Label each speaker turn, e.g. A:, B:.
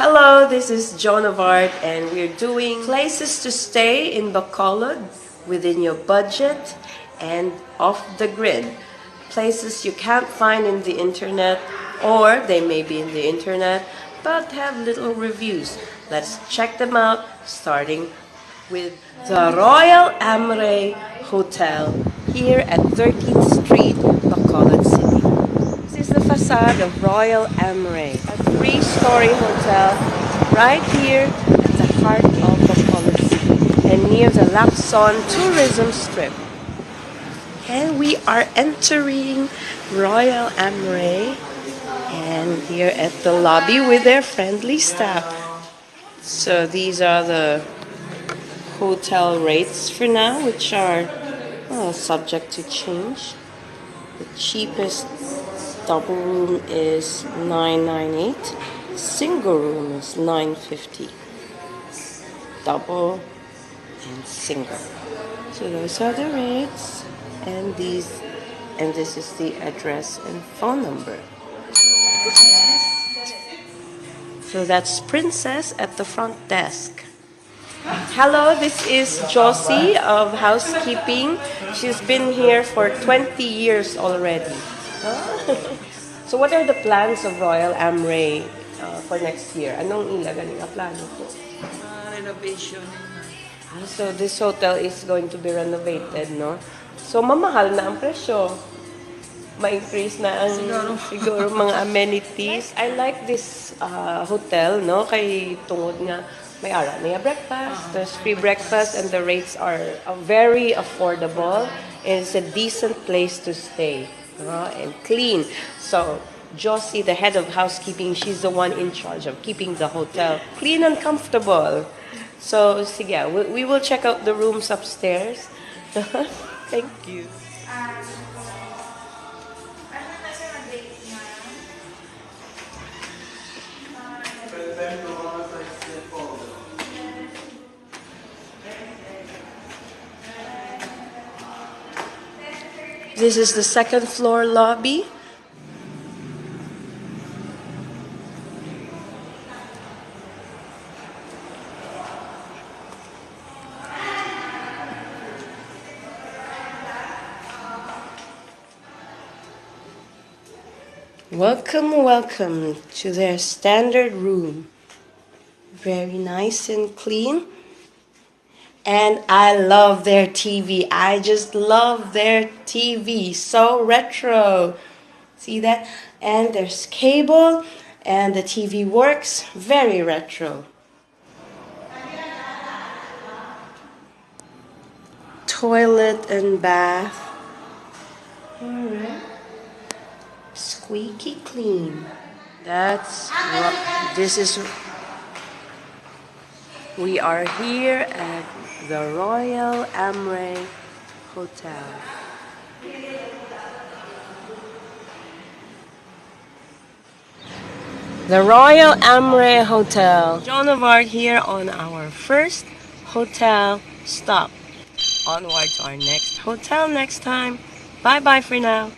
A: Hello, this is Joan of Art and we're doing places to stay in Bacolod within your budget and off the grid. Places you can't find in the internet, or they may be in the internet but have little reviews. Let's check them out, starting with the Royal Am Rei Hotel here at 13th Street, Bacolod City. This is the facade of Royal Am Rei, a three-story hotel right here at the heart of Bacolod City and near the Lacson tourism strip. And we are entering Royal Am Rei and here at the lobby with their friendly staff. So these are the hotel rates for now, which are subject to change. The cheapest double room is $998. Single room is $950. Double and single. So those are the rates, and this is the address and phone number. So that's Princess at the front desk. Hello, this is Josie of Housekeeping. She's been here for 20 years already. So what are the plans of Royal Am Rei for next year? Anong ilagaling ang plano po?
B: Renovation.
A: So this hotel is going to be renovated, no? So mamahal na ang presyo. Ma-increase na ang siguro mga amenities. I like this hotel, no? Kay tungod nga may ara niya breakfast. There's free breakfast and the rates are very affordable. It's a decent place to stay, and clean. So Josie, the head of housekeeping, she's the one in charge of keeping the hotel clean and comfortable. So yeah, we will check out the rooms upstairs. Thank you. This is the second floor lobby. Welcome to their standard room. Very nice and clean. And I love their TV. I just love their TV. So retro. See that? And there's cable and the TV works. Very retro. Toilet and bath. Alright. Squeaky clean. We are here at the Royal Am Rei Hotel. The Royal Am Rei Hotel. Joan of Art here on our first hotel stop. Onward to our next hotel next time. Bye bye for now.